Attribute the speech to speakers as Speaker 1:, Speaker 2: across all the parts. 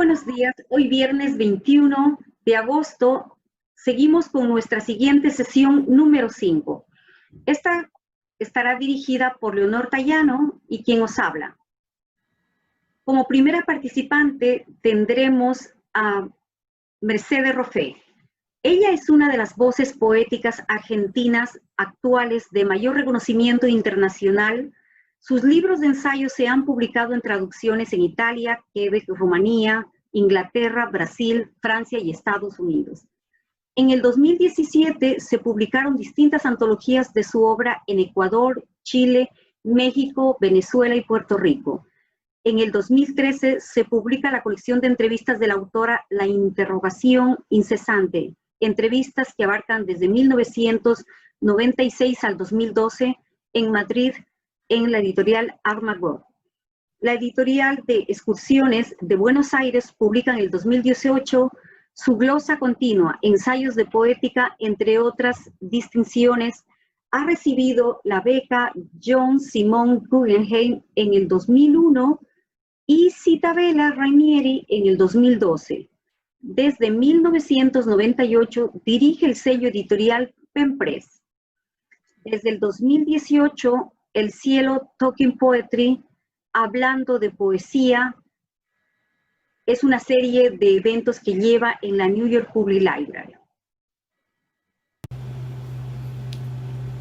Speaker 1: buenos días. Hoy viernes 21 de agosto seguimos con nuestra siguiente sesión número 5. Esta estará dirigida por Leonor Tallano y quien os habla. Como primera participante tendremos a Mercedes Roffé. Ella es una de las voces poéticas argentinas actuales de mayor reconocimiento internacional. Sus libros de ensayo se han publicado en traducciones en Italia, Quebec, Rumanía, Inglaterra, Brasil, Francia y Estados Unidos. En el 2017 se publicaron distintas antologías de su obra en Ecuador, Chile, México, Venezuela y Puerto Rico. En el 2013 se publica la colección de entrevistas de la autora La interrogación incesante, entrevistas que abarcan desde 1996 al 2012 en Madrid, en la editorial Armagor. La editorial de excursiones de Buenos Aires publica en el 2018 su glosa continua, ensayos de poética, entre otras distinciones. Ha recibido la beca John Simon Guggenheim en el 2001 y Cittadella Rainieri en el 2012. Desde 1998 dirige el sello editorial Penpress. Desde el 2018, El Cielo Talking Poetry, hablando de poesía, es una serie de eventos que lleva en la New York Public Library.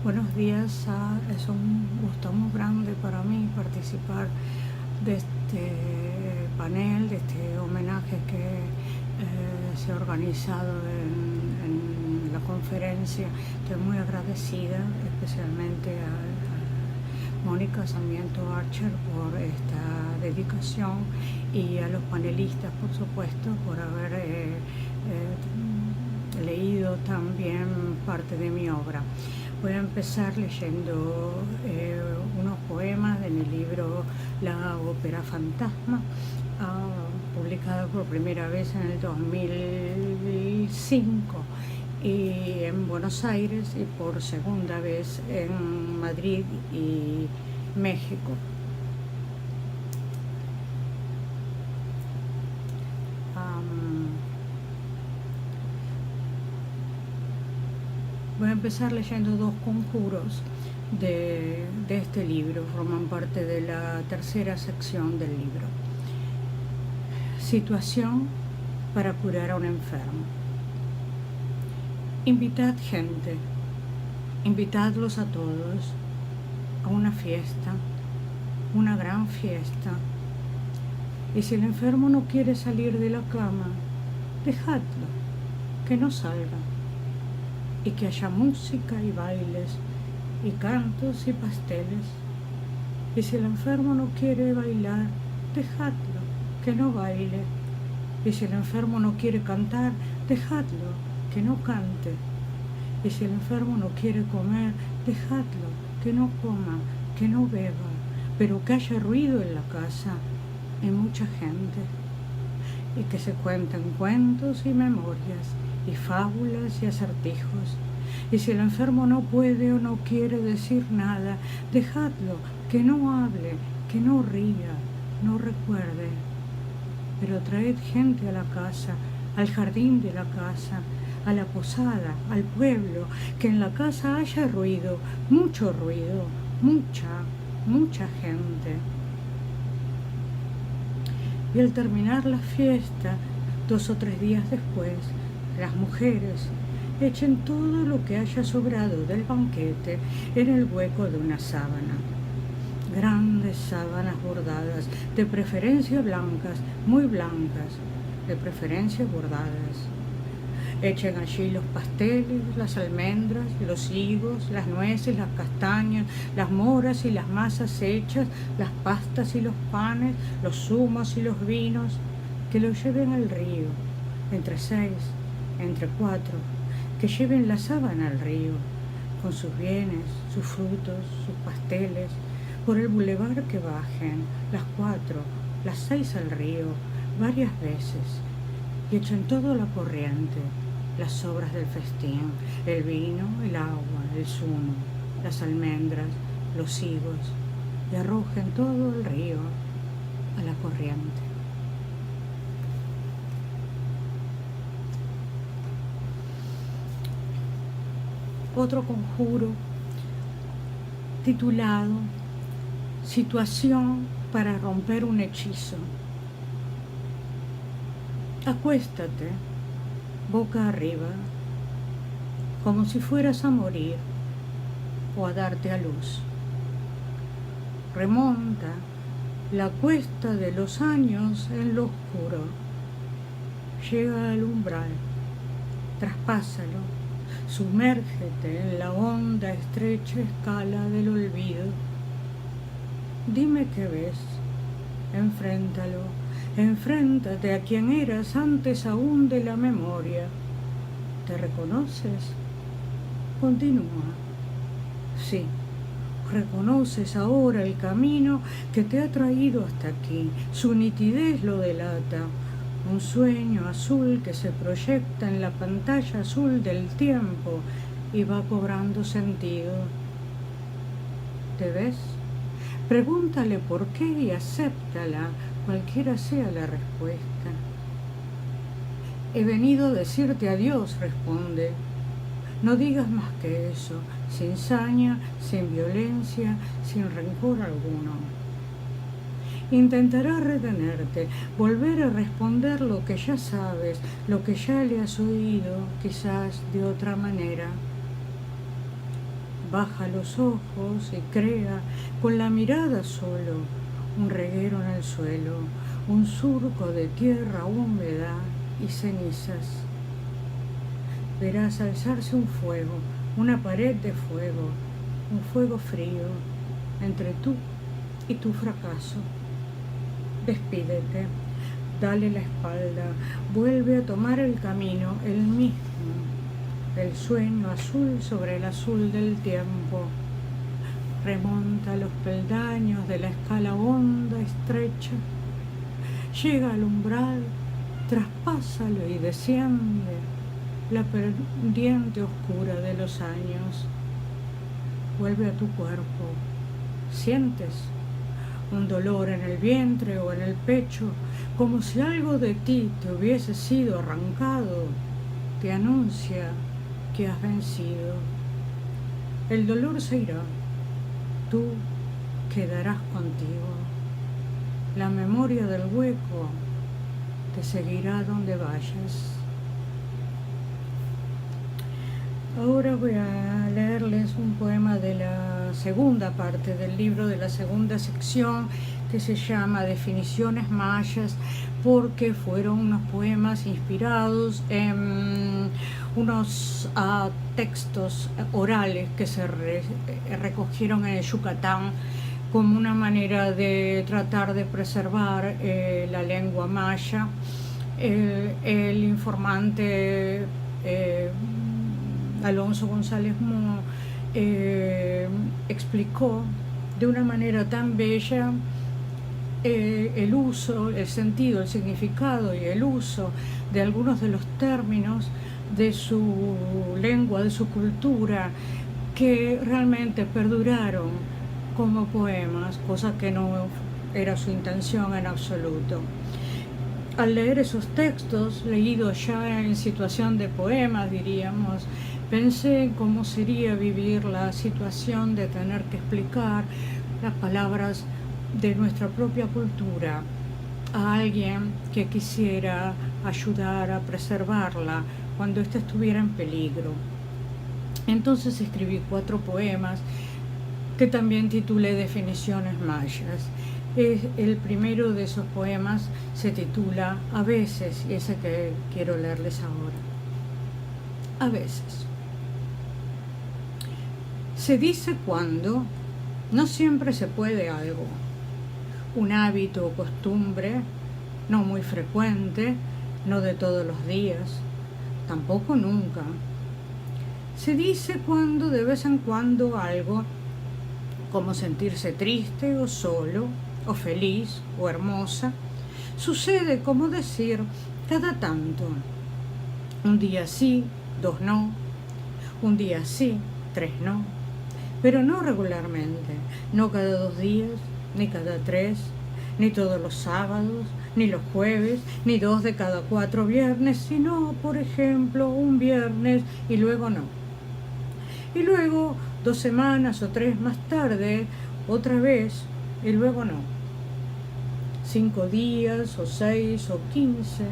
Speaker 2: Buenos días, es un gusto muy grande para mí participar de este panel, de este homenaje que se ha organizado en la conferencia. Estoy muy agradecida especialmente a Mónica Sarmiento Archer por esta dedicación y a los panelistas, por supuesto, por haber leído también parte de mi obra. Voy a empezar leyendo unos poemas de mi libro La ópera fantasma, publicado por primera vez en el 2005 y en Buenos Aires y por segunda vez en Madrid y México. Voy a empezar leyendo dos conjuros de este libro, forman parte de la tercera sección del libro. Situación para curar a un enfermo. Invitad gente, invitadlos a todos a una fiesta, una gran fiesta. Y si el enfermo no quiere salir de la cama, dejadlo, que no salga. Y que haya música y bailes, y cantos y pasteles. Y si el enfermo no quiere bailar, dejadlo, que no baile. Y si el enfermo no quiere cantar, dejadlo, que no cante. Y si el enfermo no quiere comer, dejadlo, que no coma, que no beba, pero que haya ruido en la casa, y mucha gente. Y que se cuenten cuentos y memorias, y fábulas y acertijos. Y si el enfermo no puede o no quiere decir nada, dejadlo, que no hable, que no ría, no recuerde. Pero traed gente a la casa, al jardín de la casa, a la posada, al pueblo, que en la casa haya ruido, mucho ruido, mucha gente. Y al terminar la fiesta, 2 o 3 días después, las mujeres echen todo lo que haya sobrado del banquete en el hueco de una sábana. Grandes sábanas bordadas, de preferencia blancas, muy blancas, de preferencia bordadas. Echen allí los pasteles, las almendras, los higos, las nueces, las castañas, las moras y las masas hechas, las pastas y los panes, los zumos y los vinos, que lo lleven al río, entre 6, entre 4, que lleven la sábana al río, con sus bienes, sus frutos, sus pasteles, por el bulevar que bajen, las 4, las 6 al río, varias veces, y echen todo a la corriente, las sobras del festín, el vino, el agua, el zumo, las almendras, los higos, y arrojen todo el río a la corriente. otro conjuro titulado Situación para romper un hechizo. Acuéstate, boca arriba, como si fueras a morir o a darte a luz. Remonta la cuesta de los años en lo oscuro. Llega al umbral, traspásalo, sumérgete en la honda estrecha escala del olvido. Dime qué ves, enfréntalo, enfréntate a quien eras antes aún de la memoria. ¿Te reconoces? Continúa. Sí, reconoces ahora el camino que te ha traído hasta aquí. Su nitidez lo delata. Un sueño azul que se proyecta en la pantalla azul del tiempo y va cobrando sentido. ¿Te ves? Pregúntale por qué y acéptala, cualquiera sea la respuesta. He venido a decirte adiós, responde. No digas más que eso, sin saña, sin violencia, sin rencor alguno. Intentará retenerte, volver a responder lo que ya sabes, lo que ya le has oído, quizás de otra manera. Baja los ojos y crea, con la mirada solo, un reguero en el suelo, un surco de tierra húmeda y cenizas. Verás alzarse un fuego, una pared de fuego, un fuego frío, entre tú y tu fracaso. Despídete, dale la espalda, vuelve a tomar el camino, el mismo. El sueño azul sobre el azul del tiempo. Remonta los peldaños de la escala honda, estrecha. Llega al umbral, traspásalo y desciende la pendiente oscura de los años. Vuelve a tu cuerpo. ¿Sientes un dolor en el vientre o en el pecho, como si algo de ti te hubiese sido arrancado? Te anuncia que has vencido. El dolor se irá, tú quedarás contigo. La memoria del hueco te seguirá donde vayas. Ahora voy a leerles un poema de la segunda parte del libro, de la segunda sección, que se llama Definiciones mayas, porque fueron unos poemas inspirados en unos textos orales que se recogieron en el Yucatán como una manera de tratar de preservar la lengua maya. El informante Alonso González Mo explicó de una manera tan bella el uso, el sentido, el significado y el uso de algunos de los términos de su lengua, de su cultura, que realmente perduraron como poemas, cosa que no era su intención en absoluto. Al leer esos textos, leídos ya en situación de poemas, diríamos, pensé en cómo sería vivir la situación de tener que explicar las palabras de nuestra propia cultura a alguien que quisiera ayudar a preservarla cuando ésta estuviera en peligro. Entonces escribí 4 poemas que también titulé Definiciones mayas. El primero de esos poemas se titula A veces, y ese que quiero leerles ahora. A veces. Se dice cuando no siempre se puede algo. Un hábito o costumbre, no muy frecuente, no de todos los días, tampoco nunca. Se dice cuando de vez en cuando algo, como sentirse triste o solo, o feliz o hermosa, sucede como decir cada tanto. Un día sí, 2 no, un día sí, 3 no, pero no regularmente, no cada 2 días, ni cada 3, ni todos los sábados, ni los jueves, ni 2 de cada 4 viernes, sino, por ejemplo, un viernes y luego no. Y luego, 2 semanas o 3 más tarde, otra vez, y luego no. 5 días o 6 o 15,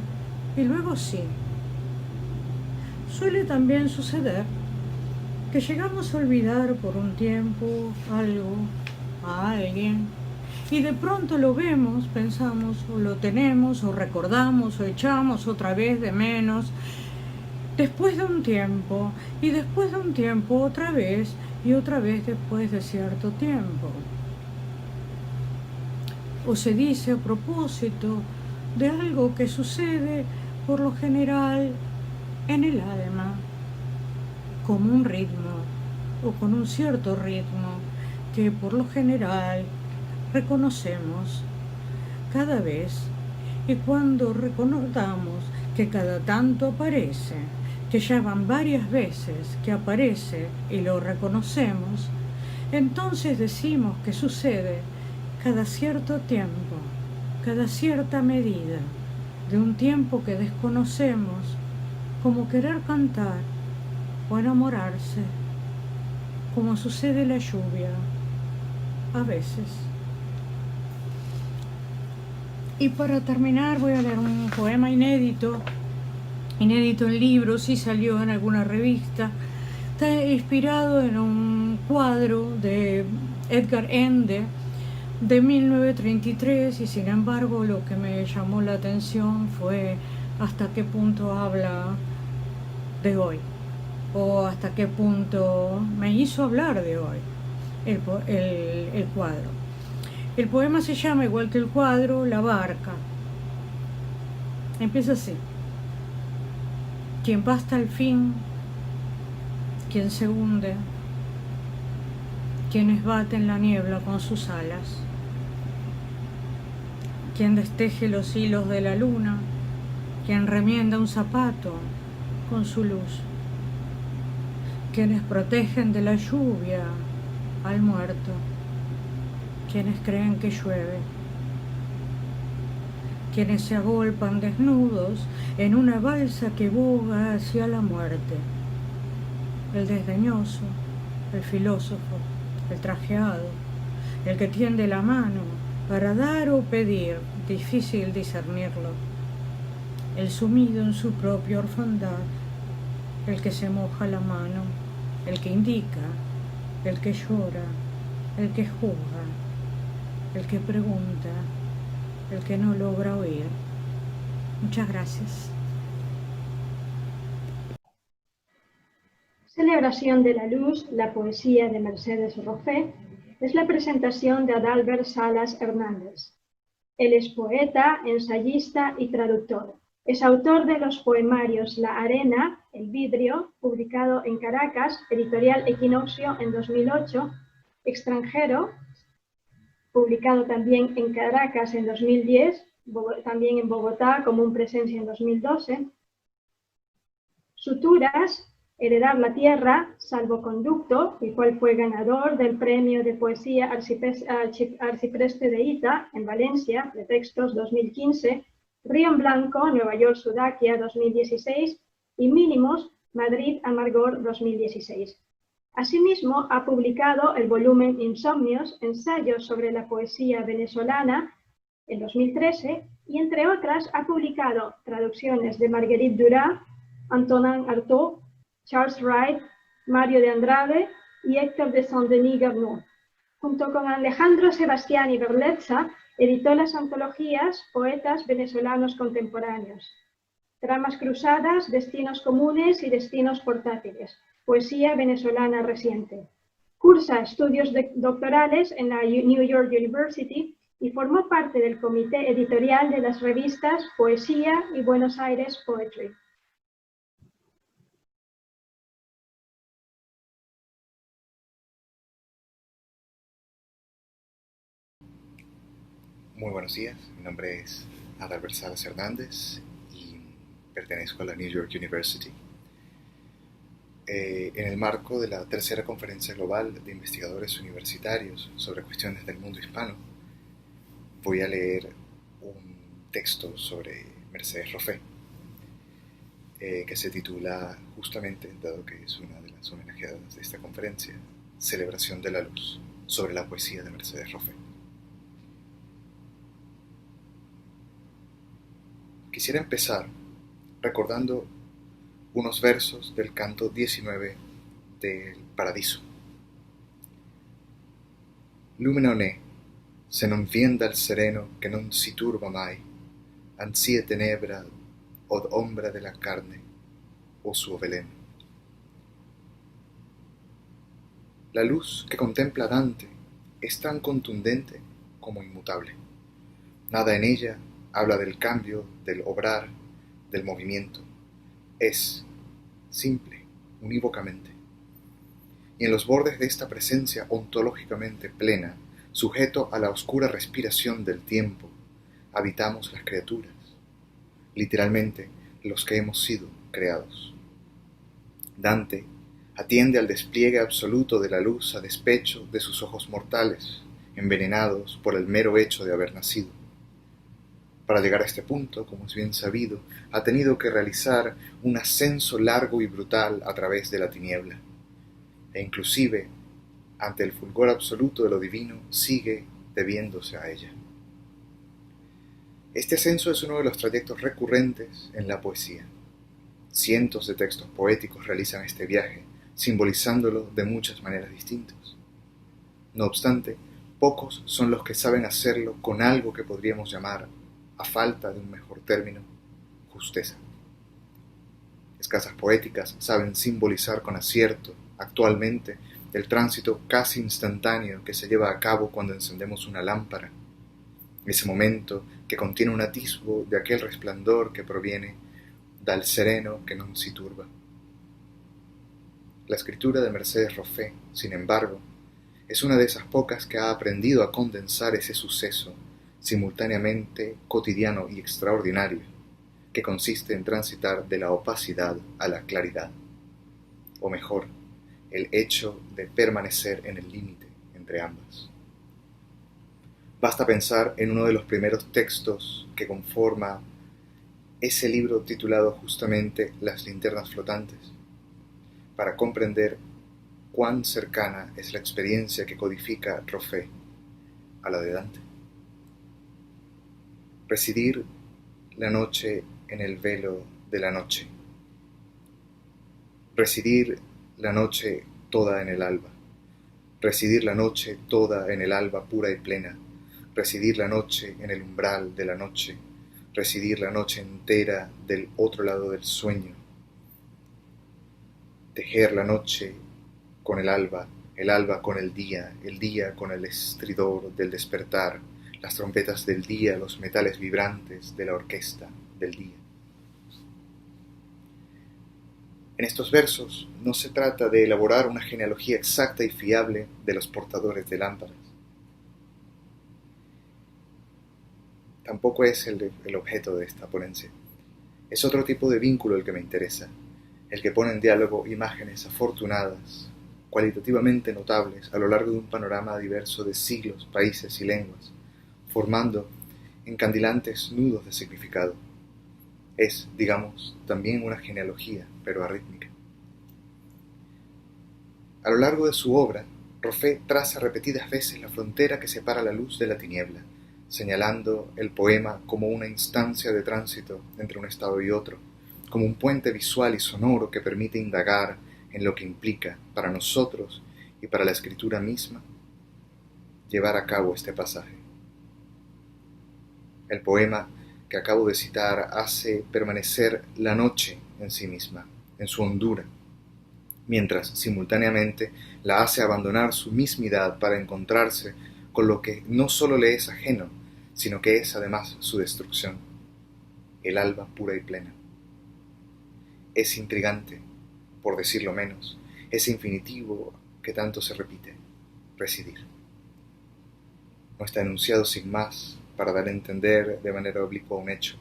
Speaker 2: y luego sí. Suele también suceder que llegamos a olvidar por un tiempo algo, a alguien, y de pronto lo vemos, pensamos, o lo tenemos, o recordamos, o echamos otra vez de menos, después de un tiempo, y después de un tiempo otra vez, y otra vez después de cierto tiempo. O se dice a propósito de algo que sucede por lo general en el alma, como un ritmo, o con un cierto ritmo que por lo general reconocemos cada vez, y cuando recordamos que cada tanto aparece, que ya van varias veces que aparece y lo reconocemos, entonces decimos que sucede cada cierto tiempo, cada cierta medida de un tiempo que desconocemos, como querer cantar o enamorarse, como sucede la lluvia a veces. Y para terminar voy a leer un poema inédito en libros, sí salió en alguna revista. Está inspirado en un cuadro de Edgar Ende de 1933, y sin embargo lo que me llamó la atención fue hasta qué punto habla de hoy, o hasta qué punto me hizo hablar de hoy el cuadro. El poema se llama, igual que el cuadro, La barca. Empieza así: quien va hasta el fin, quien se hunde, quienes baten la niebla con sus alas, quien desteje los hilos de la luna, quien remienda un zapato con su luz, quienes protegen de la lluvia al muerto, quienes creen que llueve, quienes se agolpan desnudos en una balsa que boga hacia la muerte, el desdeñoso, el filósofo, el trajeado, el que tiende la mano para dar o pedir, difícil discernirlo, el sumido en su propia orfandad, el que se moja la mano, el que indica, el que llora, el que juzga, el que pregunta, el que no logra oír. Muchas gracias.
Speaker 3: Celebración de la Luz, la poesía de Mercedes Roffé, es la presentación de Adalbert Salas Hernández. Él es poeta, ensayista y traductor. Es autor de los poemarios La Arena, El Vidrio, publicado en Caracas, editorial Equinoccio en 2008, Extranjero, publicado también en Caracas en 2010, también en Bogotá, Común Presencia en 2012. Suturas, Heredar la Tierra, Salvoconducto, el cual fue ganador del premio de poesía Arcipreste de Ita en Valencia, de textos 2015, Río en Blanco, Nueva York, Sudaquia 2016 y Mínimos, Madrid, Amargor 2016. Asimismo, ha publicado el volumen Insomnios, ensayos sobre la poesía venezolana en 2013 y, entre otras, ha publicado traducciones de Marguerite Duras, Antonin Artaud, Charles Wright, Mario de Andrade y Héctor de Saint-Denis-Garneau. Junto con Alejandro Sebastiani Berlezza, editó las antologías Poetas venezolanos contemporáneos, Tramas cruzadas, Destinos comunes y Destinos portátiles, Poesía venezolana reciente. Cursa estudios doctorales en la New York University y formó parte del comité editorial de las revistas Poesía y Buenos Aires Poetry.
Speaker 4: Muy buenos días, mi nombre es Adalbert Salas Hernández y pertenezco a la New York University. En el marco de la tercera conferencia global de investigadores universitarios sobre cuestiones del mundo hispano, voy a leer un texto sobre Mercedes Roffé. que se titula justamente, dado que es una de las homenajeadas de esta conferencia, Celebración de la Luz, sobre la poesía de Mercedes Roffé. Quisiera empezar recordando unos versos del canto 19 del Paradiso. Lumina ne, se non vien dal sereno che non si turba mai, ansie tenebra od ombra de la carne o suo veleno. La luz que contempla Dante es tan contundente como inmutable. Nada en ella habla del cambio, del obrar, del movimiento. Es simple, unívocamente. Y en los bordes de esta presencia ontológicamente plena, sujeto a la oscura respiración del tiempo, habitamos las criaturas, literalmente los que hemos sido creados. Dante atiende al despliegue absoluto de la luz a despecho de sus ojos mortales, envenenados por el mero hecho de haber nacido. Para llegar a este punto, como es bien sabido, ha tenido que realizar un ascenso largo y brutal a través de la tiniebla, e inclusive, ante el fulgor absoluto de lo divino, sigue debiéndose a ella. Este ascenso es uno de los trayectos recurrentes en la poesía. Cientos de textos poéticos realizan este viaje, simbolizándolo de muchas maneras distintas. No obstante, pocos son los que saben hacerlo con algo que podríamos llamar, a falta de un mejor término, justeza. Escasas poéticas saben simbolizar con acierto, actualmente, el tránsito casi instantáneo que se lleva a cabo cuando encendemos una lámpara, ese momento que contiene un atisbo de aquel resplandor que proviene dal sereno que non si turba. La escritura de Mercedes Roffé, sin embargo, es una de esas pocas que ha aprendido a condensar ese suceso simultáneamente cotidiano y extraordinario, que consiste en transitar de la opacidad a la claridad, o mejor, el hecho de permanecer en el límite entre ambas. Basta pensar en uno de los primeros textos que conforma ese libro titulado justamente Las linternas flotantes, para comprender cuán cercana es la experiencia que codifica Roffé a la de Dante. Residir la noche en el velo de la noche. Residir la noche toda en el alba. Residir la noche toda en el alba pura y plena. Residir la noche en el umbral de la noche. Residir la noche entera del otro lado del sueño. Tejer la noche con el alba con el día con el estridor del despertar, las trompetas del día, los metales vibrantes de la orquesta del día. En estos versos no se trata de elaborar una genealogía exacta y fiable de los portadores de lámparas. Tampoco es el objeto de esta ponencia. Es otro tipo de vínculo el que me interesa, el que pone en diálogo imágenes afortunadas, cualitativamente notables a lo largo de un panorama diverso de siglos, países y lenguas, formando encandilantes nudos de significado. Es, digamos, también una genealogía, pero arrítmica. A lo largo de su obra, Roffé traza repetidas veces la frontera que separa la luz de la tiniebla, señalando el poema como una instancia de tránsito entre un estado y otro, como un puente visual y sonoro que permite indagar en lo que implica para nosotros y para la escritura misma llevar a cabo este pasaje. El poema que acabo de citar hace permanecer la noche en sí misma, en su hondura, mientras simultáneamente la hace abandonar su mismidad para encontrarse con lo que no solo le es ajeno, sino que es además su destrucción, el alba pura y plena. Es intrigante, por decirlo menos, ese infinitivo que tanto se repite, residir. No está enunciado sin más para dar a entender de manera oblicua un hecho.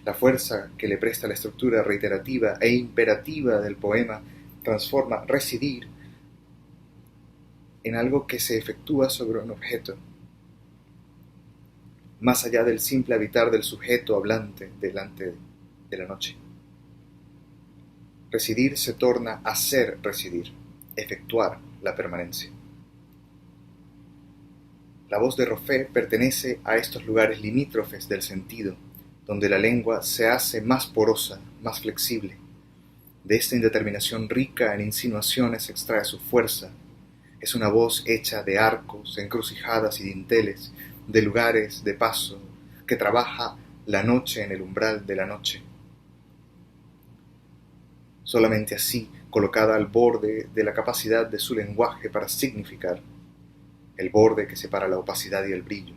Speaker 4: La fuerza que le presta la estructura reiterativa e imperativa del poema transforma residir en algo que se efectúa sobre un objeto, más allá del simple habitar del sujeto hablante delante de la noche. Residir se torna hacer residir, efectuar la permanencia. La voz de Roffé pertenece a estos lugares limítrofes del sentido, donde la lengua se hace más porosa, más flexible. De esta indeterminación rica en insinuaciones extrae su fuerza. Es una voz hecha de arcos, encrucijadas y dinteles, de lugares de paso, que trabaja la noche en el umbral de la noche. Solamente así, colocada al borde de la capacidad de su lenguaje para significar, el borde que separa la opacidad y el brillo,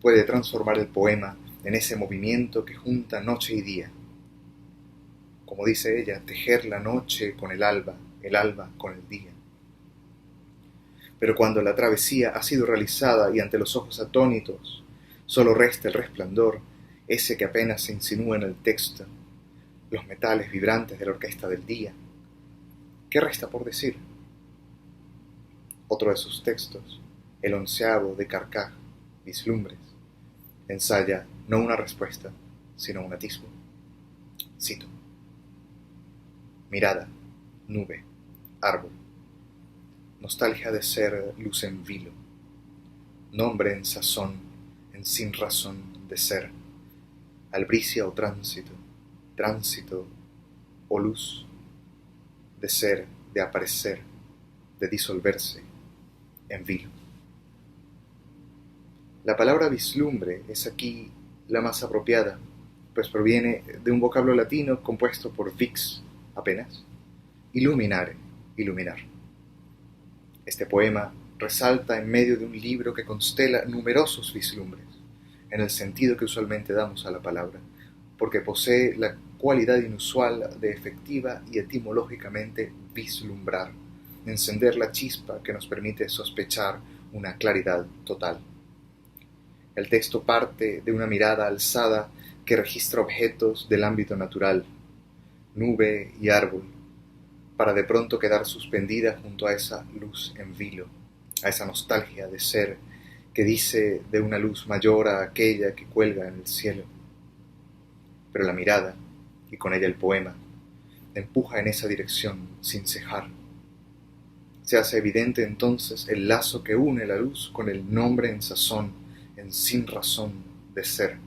Speaker 4: puede transformar el poema en ese movimiento que junta noche y día. Como dice ella, tejer la noche con el alba con el día. Pero cuando la travesía ha sido realizada y ante los ojos atónitos, solo resta el resplandor, ese que apenas se insinúa en el texto, los metales vibrantes de la orquesta del día. ¿Qué resta por decir? Otro de sus textos, el 11º de Carcaj, Vislumbres, ensaya no una respuesta, sino un atisbo. Cito: mirada, nube, árbol, nostalgia de ser luz en vilo, nombre en sazón, en sin razón de ser, albricia o tránsito o luz, de ser, de aparecer, de disolverse, en vilo. La palabra vislumbre es aquí la más apropiada, pues proviene de un vocablo latino compuesto por vix, apenas, illuminare, iluminar. Este poema resalta en medio de un libro que constela numerosos vislumbres, en el sentido que usualmente damos a la palabra, porque posee la cualidad inusual de efectiva y etimológicamente vislumbrar, encender la chispa que nos permite sospechar una claridad total. El texto parte de una mirada alzada que registra objetos del ámbito natural, nube y árbol, para de pronto quedar suspendida junto a esa luz en vilo, a esa nostalgia de ser que dice de una luz mayor a aquella que cuelga en el cielo. Pero la mirada, y con ella el poema, empuja en esa dirección sin cejar. Se hace evidente entonces el lazo que une la luz con el nombre en sazón, en sin razón de ser,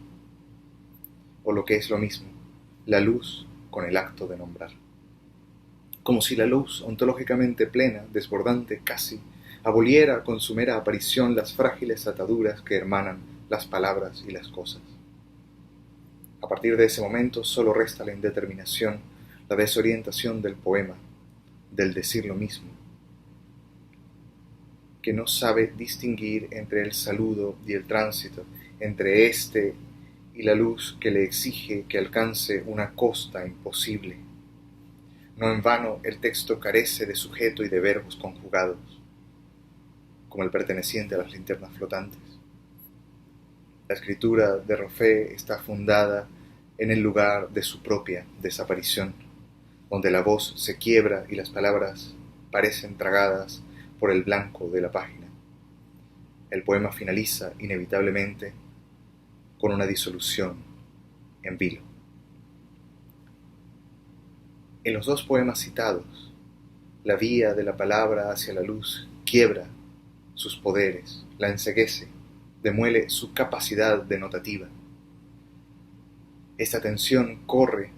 Speaker 4: o lo que es lo mismo, la luz con el acto de nombrar. Como si la luz ontológicamente plena, desbordante casi, aboliera con su mera aparición las frágiles ataduras que hermanan las palabras y las cosas. A partir de ese momento solo resta la indeterminación, la desorientación del poema, del decir lo mismo, que no sabe distinguir entre el saludo y el tránsito, entre éste y la luz que le exige que alcance una costa imposible. No en vano el texto carece de sujeto y de verbos conjugados, como el perteneciente a las linternas flotantes. La escritura de Roffé está fundada en el lugar de su propia desaparición, donde la voz se quiebra y las palabras parecen tragadas por el blanco de la página. El poema finaliza inevitablemente con una disolución en vilo. En los dos poemas citados, la vía de la palabra hacia la luz quiebra sus poderes, la enceguece, demuele su capacidad denotativa. Esta tensión corre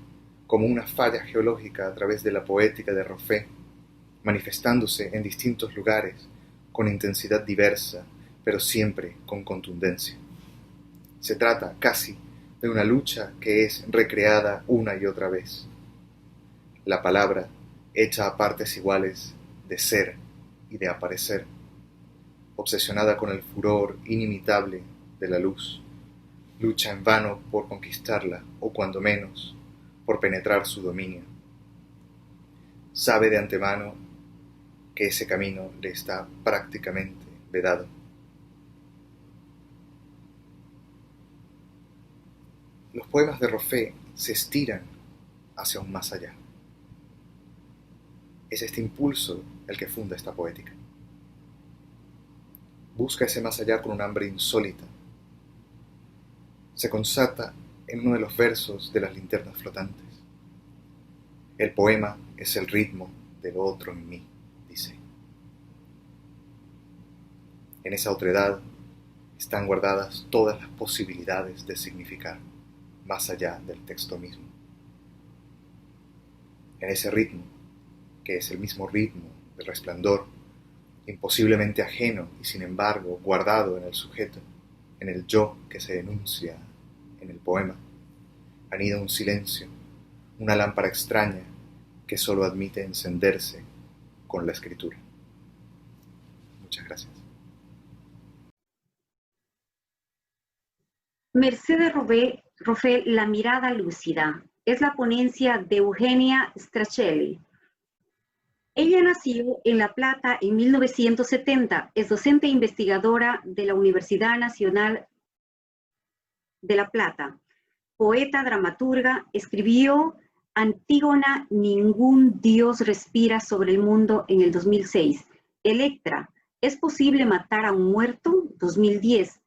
Speaker 4: como una falla geológica a través de la poética de Roffé, manifestándose en distintos lugares con intensidad diversa, pero siempre con contundencia. Se trata casi de una lucha que es recreada una y otra vez. La palabra, hecha a partes iguales de ser y de aparecer, obsesionada con el furor inimitable de la luz, lucha en vano por conquistarla o cuando menos por penetrar su dominio. Sabe de antemano que ese camino le está prácticamente vedado. Los poemas de Roffé se estiran hacia un más allá. Es este impulso el que funda esta poética. Busca ese más allá con un hambre insólita. Se consata en uno de los versos de las linternas flotantes. El poema es el ritmo del otro en mí, dice. En esa otredad están guardadas todas las posibilidades de significar, más allá del texto mismo. En ese ritmo, que es el mismo ritmo del resplandor, imposiblemente ajeno y sin embargo guardado en el sujeto, en el yo que se enuncia en el poema, anida un silencio, una lámpara extraña que solo admite encenderse con la escritura. Muchas gracias.
Speaker 1: Mercedes Roffé, La mirada lúcida, es la ponencia de Eugenia Stracheli. Ella nació en La Plata en 1970, es docente e investigadora de la Universidad Nacional de La Plata. Poeta, dramaturga, escribió Antígona, ningún dios respira sobre el mundo en el 2006. Electra, ¿es posible matar a un muerto? 2010.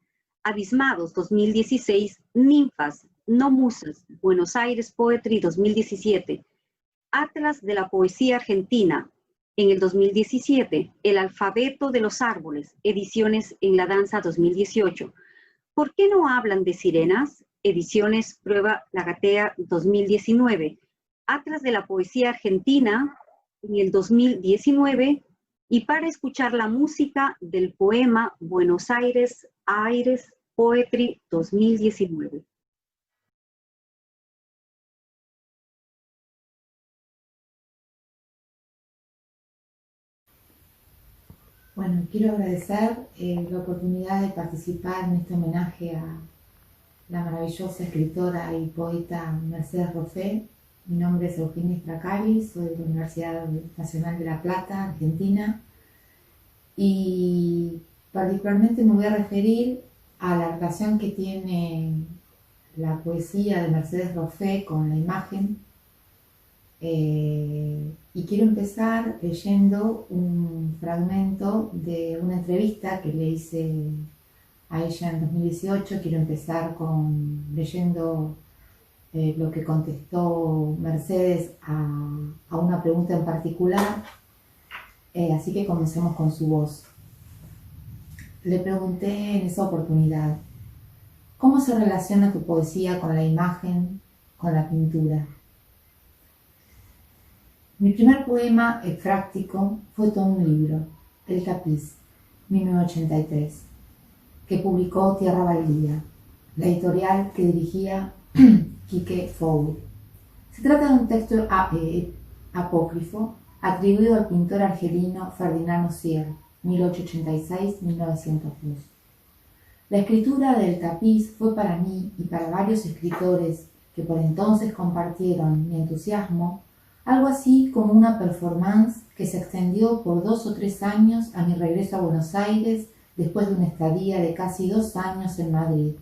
Speaker 1: Abismados, 2016, Ninfas, no musas, Buenos Aires Poetry, 2017, Atlas de la Poesía Argentina, en el 2017, El Alfabeto de los Árboles, Ediciones en la Danza, 2018, ¿Por qué no hablan de sirenas? Ediciones Prueba Lagatea, 2019, Atlas de la Poesía Argentina, en el 2019, y Para escuchar la música del poema Buenos Aires Poetry 2019.
Speaker 5: Bueno, quiero agradecer la oportunidad de participar en este homenaje a la maravillosa escritora y poeta Mercedes Roffé. Mi nombre es Eugenia Stracheli, soy de la Universidad Nacional de La Plata, Argentina, y particularmente me voy a referir a la relación que tiene la poesía de Mercedes Roffé con la imagen. Y quiero empezar leyendo un fragmento de una entrevista que le hice a ella en 2018. Quiero empezar leyendo lo que contestó Mercedes a una pregunta en particular. Así que comencemos con su voz. Le pregunté en esa oportunidad, ¿cómo se relaciona tu poesía con la imagen, con la pintura? Mi primer poema efráctico fue todo un libro, El Tapiz, 1983, que publicó Tierra Baldía, la editorial que dirigía Quique Fowl. Se trata de un texto apócrifo atribuido al pintor argelino Ferdinand Osier, 1886-1902. La escritura del Tapiz fue para mí y para varios escritores que por entonces compartieron mi entusiasmo algo así como una performance que se extendió por 2 o 3 años a mi regreso a Buenos Aires después de una estadía de casi 2 años en Madrid.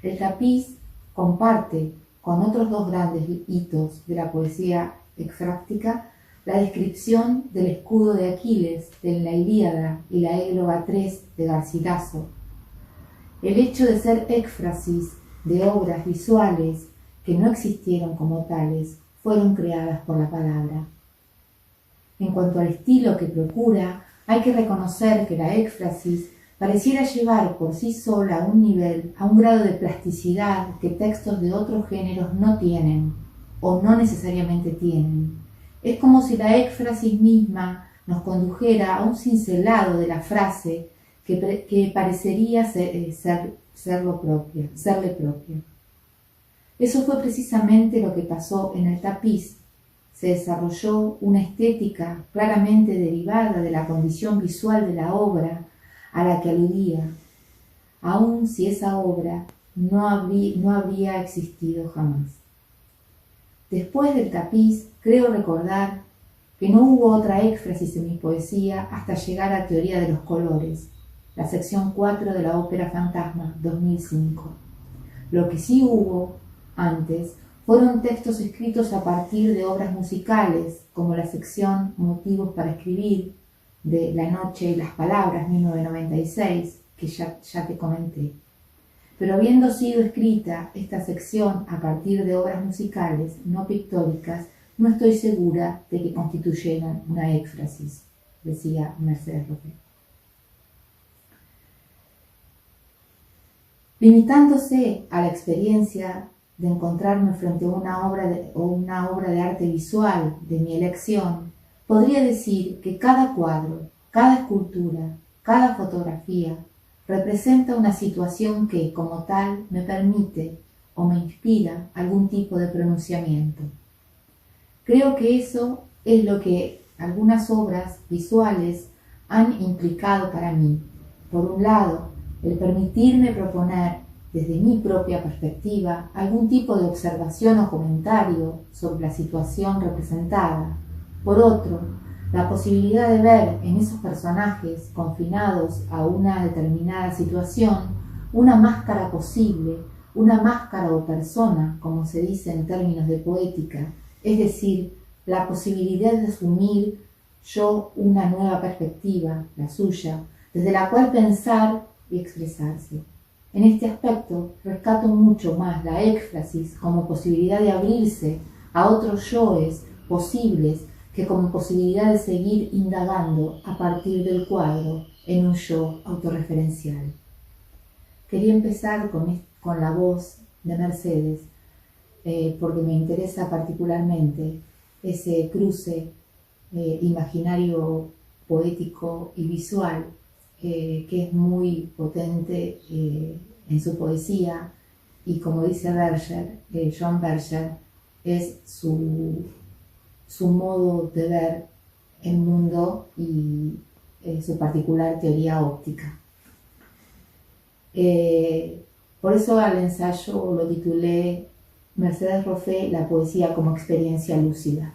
Speaker 5: El Tapiz comparte con otros 2 grandes hitos de la poesía exfráctica la descripción del escudo de Aquiles de la Ilíada y la Égloga 3 de Garcilaso. El hecho de ser éfrasis de obras visuales que no existieron como tales fueron creadas por la palabra. En cuanto al estilo que procura, hay que reconocer que la éfrasis pareciera llevar por sí sola a un grado de plasticidad que textos de otros géneros no tienen, o no necesariamente tienen. Es como si la éfrasis misma nos condujera a un cincelado de la frase que parecería serle propia. Eso fue precisamente lo que pasó en El Tapiz. Se desarrolló una estética claramente derivada de la condición visual de la obra a la que aludía, aun si esa obra no habría existido jamás. Después del Tapiz, creo recordar que no hubo otra éfrasis en mi poesía hasta llegar a Teoría de los Colores, la sección 4 de la Ópera Fantasma, 2005. Lo que sí hubo antes fueron textos escritos a partir de obras musicales, como la sección Motivos para escribir, de La noche y las palabras, 1996, que ya te comenté. Pero habiendo sido escrita esta sección a partir de obras musicales, no pictóricas, no estoy segura de que constituyeran una éfrasis, decía Mercedes Roffé. Limitándose a la experiencia de encontrarme frente a una obra de arte visual de mi elección, podría decir que cada cuadro, cada escultura, cada fotografía representa una situación que, como tal, me permite o me inspira algún tipo de pronunciamiento. Creo que eso es lo que algunas obras visuales han implicado para mí. Por un lado, el permitirme proponer desde mi propia perspectiva algún tipo de observación o comentario sobre la situación representada. Por otro, la posibilidad de ver en esos personajes confinados a una determinada situación una máscara posible, una máscara o persona, como se dice en términos de poética, es decir, la posibilidad de asumir yo una nueva perspectiva, la suya, desde la cual pensar y expresarse. En este aspecto rescato mucho más la éfrasis como posibilidad de abrirse a otros yoes posibles que como posibilidad de seguir indagando a partir del cuadro en un yo autorreferencial. Quería empezar con la voz de Mercedes porque me interesa particularmente ese cruce imaginario, poético y visual que es muy potente en su poesía y, como dice Berger, John Berger, es su modo de ver el mundo y su particular teoría óptica. Por eso al ensayo lo titulé Mercedes Roffé, la poesía como experiencia lúcida.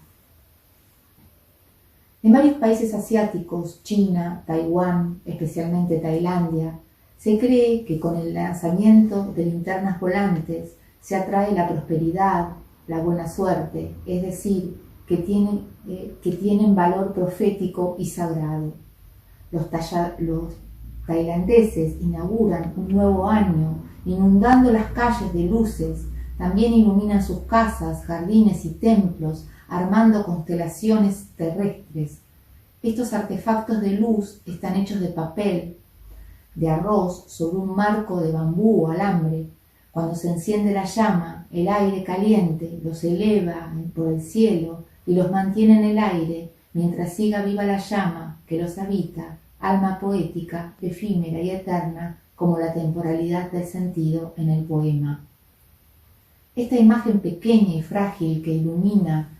Speaker 5: En varios países asiáticos, China, Taiwán, especialmente Tailandia, se cree que con el lanzamiento de linternas volantes se atrae la prosperidad, la buena suerte, es decir, que tienen valor profético y sagrado. Los tailandeses inauguran un nuevo año inundando las calles de luces, también iluminan sus casas, jardines y templos, armando constelaciones terrestres. Estos artefactos de luz están hechos de papel, de arroz, sobre un marco de bambú o alambre. Cuando se enciende la llama, el aire caliente los eleva por el cielo y los mantiene en el aire mientras siga viva la llama que los habita, alma poética, efímera y eterna como la temporalidad del sentido en el poema. Esta imagen pequeña y frágil que ilumina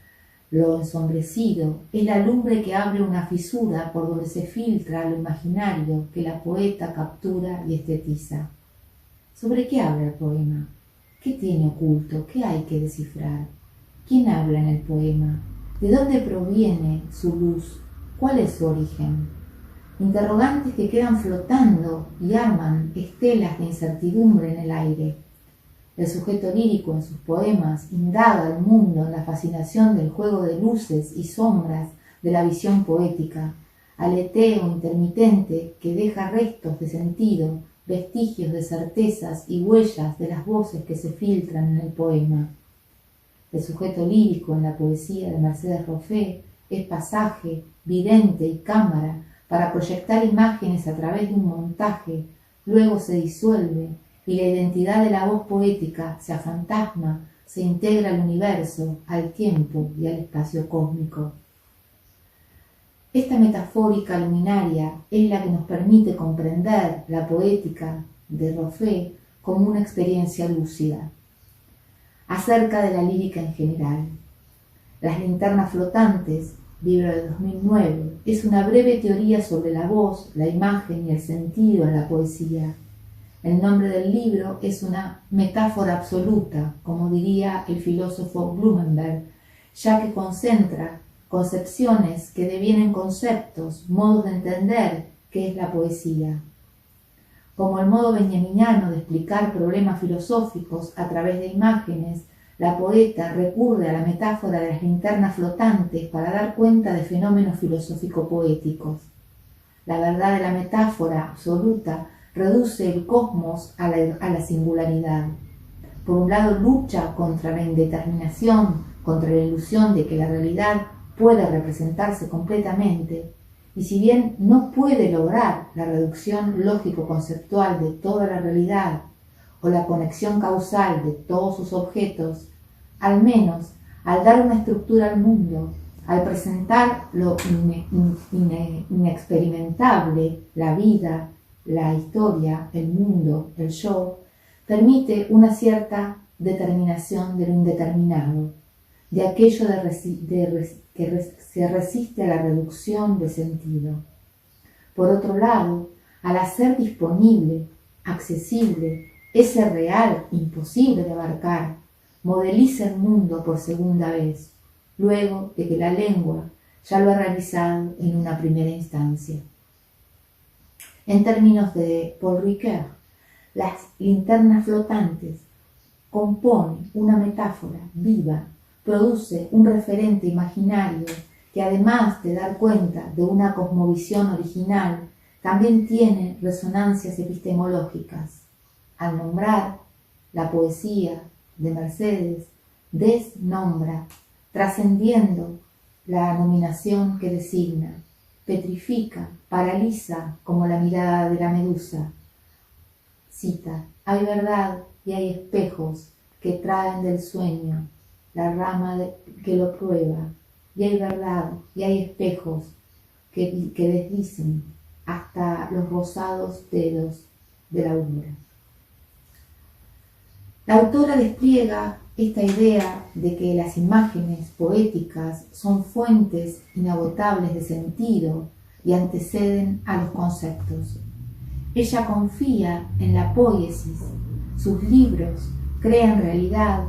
Speaker 5: lo ensombrecido es la lumbre que abre una fisura por donde se filtra lo imaginario que la poeta captura y estetiza. ¿Sobre qué habla el poema? ¿Qué tiene oculto? ¿Qué hay que descifrar? ¿Quién habla en el poema? ¿De dónde proviene su luz? ¿Cuál es su origen? Interrogantes que quedan flotando y arman estelas de incertidumbre en el aire. El sujeto lírico en sus poemas indaga el mundo en la fascinación del juego de luces y sombras de la visión poética, aleteo intermitente que deja restos de sentido, vestigios de certezas y huellas de las voces que se filtran en el poema. El sujeto lírico en la poesía de Mercedes Roffé es pasaje, vidente y cámara para proyectar imágenes a través de un montaje, luego se disuelve y la identidad de la voz poética se afantasma, se integra al universo, al tiempo y al espacio cósmico. Esta metafórica luminaria es la que nos permite comprender la poética de Roffé como una experiencia lúcida. Acerca de la lírica en general, Las linternas flotantes, libro de 2009, es una breve teoría sobre la voz, la imagen y el sentido en la poesía. El nombre del libro es una metáfora absoluta, como diría el filósofo Blumenberg, ya que concentra concepciones que devienen conceptos, modos de entender qué es la poesía. Como el modo benjaminiano de explicar problemas filosóficos a través de imágenes, la poeta recurre a la metáfora de las linternas flotantes para dar cuenta de fenómenos filosófico-poéticos. La verdad de la metáfora absoluta reduce el cosmos a la singularidad. Por un lado lucha contra la indeterminación, contra la ilusión de que la realidad puede representarse completamente, y si bien no puede lograr la reducción lógico-conceptual de toda la realidad o la conexión causal de todos sus objetos, al menos al dar una estructura al mundo, al presentar lo inexperimentable, la vida, la historia, el mundo, el yo, permite una cierta determinación de lo indeterminado, de aquello que se resiste a la reducción de sentido. Por otro lado, al hacer disponible, accesible, ese real imposible de abarcar, modeliza el mundo por segunda vez, luego de que la lengua ya lo ha realizado en una primera instancia. En términos de Paul Ricoeur, las linternas flotantes compone una metáfora viva, produce un referente imaginario que además de dar cuenta de una cosmovisión original, también tiene resonancias epistemológicas. Al nombrar la poesía de Mercedes, desnombra, trascendiendo la nominación que designa, petrifica, paraliza como la mirada de la medusa. Cita: hay verdad y hay espejos que traen del sueño la rama que lo prueba, y hay verdad y hay espejos que deslicen hasta los rosados dedos de la aurora. La autora despliega esta idea de que las imágenes poéticas son fuentes inagotables de sentido y anteceden a los conceptos. Ella confía en la poiesis. Sus libros crean realidad,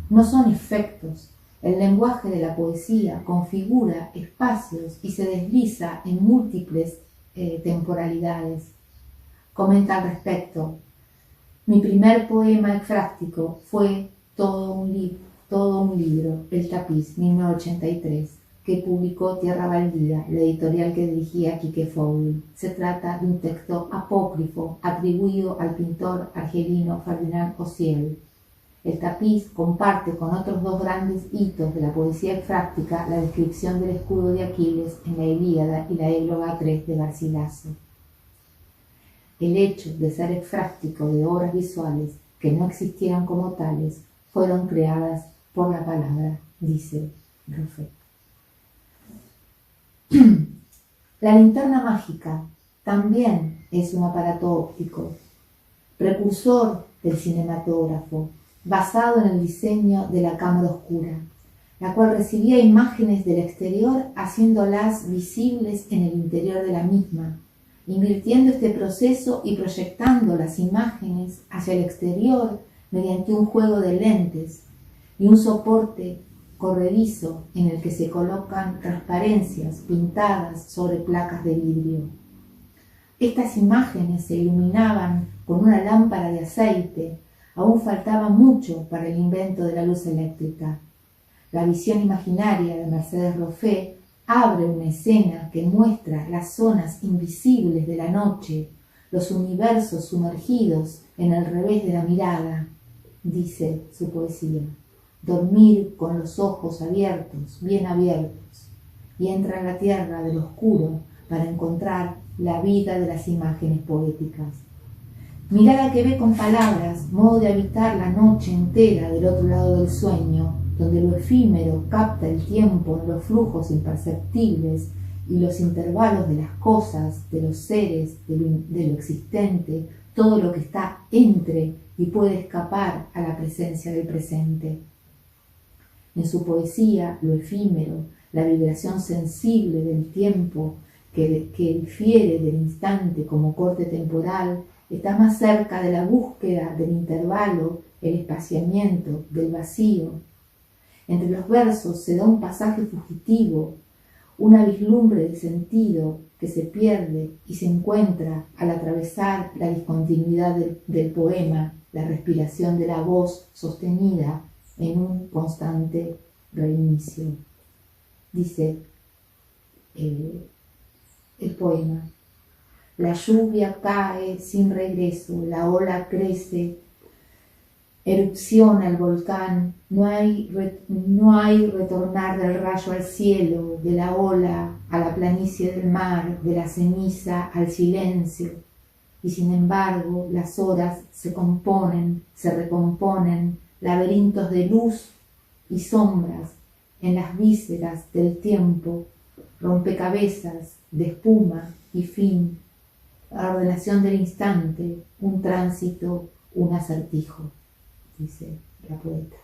Speaker 5: no son efectos. El lenguaje de la poesía configura espacios y se desliza en múltiples temporalidades. Comenta al respecto: mi primer poema ekfrástico fue todo un libro, El tapiz, 1983, que publicó Tierra Baldía, la editorial que dirigía Quique Fowley. Se trata de un texto apócrifo atribuido al pintor argelino Ferdinand Ociel. El tapiz comparte con otros dos grandes hitos de la poesía ekfrástica la descripción del escudo de Aquiles en la Ilíada y la Égloga 3 de Garcilaso. El hecho de ser ekfrástico de obras visuales que no existieran como tales fueron creadas por la palabra, dice Ruffet. La linterna mágica también es un aparato óptico, precursor del cinematógrafo, basado en el diseño de la cámara oscura, la cual recibía imágenes del exterior haciéndolas visibles en el interior de la misma, invirtiendo este proceso y proyectando las imágenes hacia el exterior mediante un juego de lentes y un soporte corredizo en el que se colocan transparencias pintadas sobre placas de vidrio. Estas imágenes se iluminaban con una lámpara de aceite. Aún faltaba mucho para el invento de la luz eléctrica. La visión imaginaria de Mercedes Ruffet abre una escena que muestra las zonas invisibles de la noche, los universos sumergidos en el revés de la mirada, dice su poesía. Dormir con los ojos abiertos, bien abiertos, y entra a la tierra del oscuro para encontrar la vida de las imágenes poéticas. Mirada que ve con palabras, modo de habitar la noche entera del otro lado del sueño, donde lo efímero capta el tiempo en los flujos imperceptibles y los intervalos de las cosas, de los seres, de lo existente, todo lo que está entre y puede escapar a la presencia del presente. En su poesía, lo efímero, la vibración sensible del tiempo que difiere del instante como corte temporal, está más cerca de la búsqueda del intervalo, el espaciamiento, del vacío. Entre los versos se da un pasaje fugitivo, una vislumbre de sentido que se pierde y se encuentra al atravesar la discontinuidad del poema, la respiración de la voz sostenida en un constante reinicio. Dice el poema: la lluvia cae sin regreso, la ola crece Erupciona el volcán, no hay retornar del rayo al cielo, de la ola a la planicie del mar, de la ceniza al silencio. Y sin embargo las horas se componen, se recomponen, laberintos de luz y sombras en las vísceras del tiempo, rompecabezas de espuma y fin, la ordenación del instante, un tránsito, un acertijo, dice la poeta.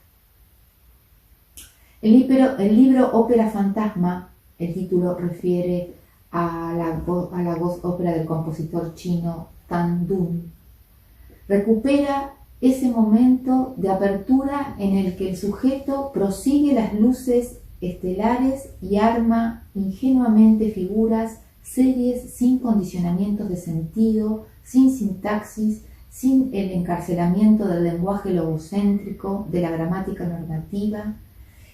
Speaker 5: El libro Ópera Fantasma, el título refiere a la voz ópera del compositor chino Tan Dun, recupera ese momento de apertura en el que el sujeto prosigue las luces estelares y arma ingenuamente figuras, series sin condicionamientos de sentido, sin sintaxis, sin el encarcelamiento del lenguaje logocéntrico, de la gramática normativa.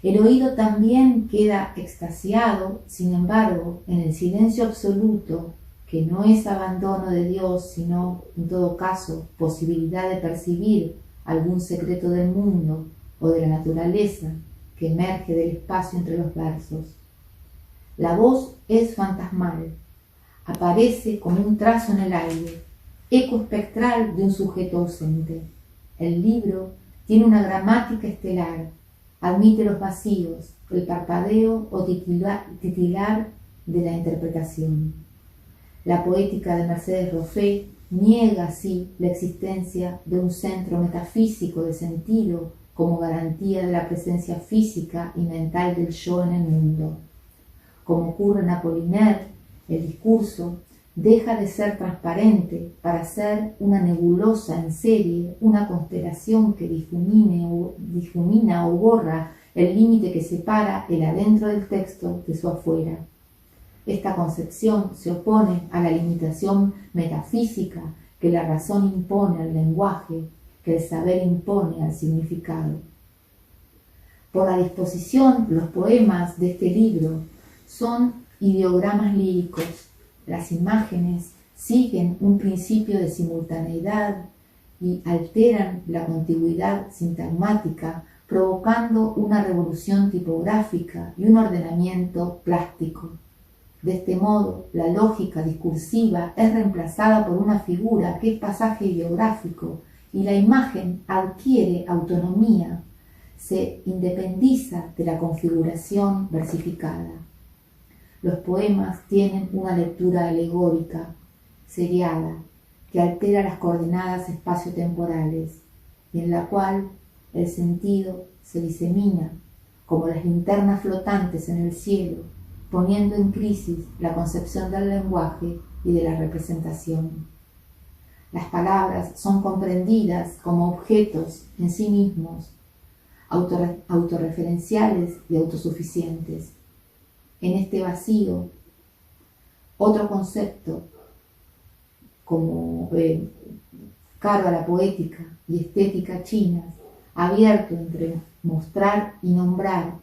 Speaker 5: El oído también queda extasiado, sin embargo, en el silencio absoluto, que no es abandono de Dios, sino, en todo caso, posibilidad de percibir algún secreto del mundo o de la naturaleza que emerge del espacio entre los versos. La voz es fantasmal, aparece como un trazo en el aire, eco espectral de un sujeto ausente. El libro tiene una gramática estelar, admite los vacíos, el parpadeo o titilar de la interpretación. La poética de Mercedes Roffé niega así la existencia de un centro metafísico de sentido como garantía de la presencia física y mental del yo en el mundo. Como ocurre en Apollinaire, el discurso deja de ser transparente para ser una nebulosa en serie, una constelación que difumina o borra el límite que separa el adentro del texto de su afuera. Esta concepción se opone a la limitación metafísica que la razón impone al lenguaje, que el saber impone al significado. Por la disposición, los poemas de este libro son ideogramas líricos. Las imágenes siguen un principio de simultaneidad y alteran la contigüidad sintagmática, provocando una revolución tipográfica y un ordenamiento plástico. De este modo, la lógica discursiva es reemplazada por una figura que es pasaje ideográfico y la imagen adquiere autonomía, se independiza de la configuración versificada. Los poemas tienen una lectura alegórica, seriada, que altera las coordenadas espaciotemporales y en la cual el sentido se disemina como las linternas flotantes en el cielo, poniendo en crisis la concepción del lenguaje y de la representación. Las palabras son comprendidas como objetos en sí mismos, autorreferenciales y autosuficientes. En este vacío, otro concepto como caro a la poética y estética chinas, abierto entre mostrar y nombrar,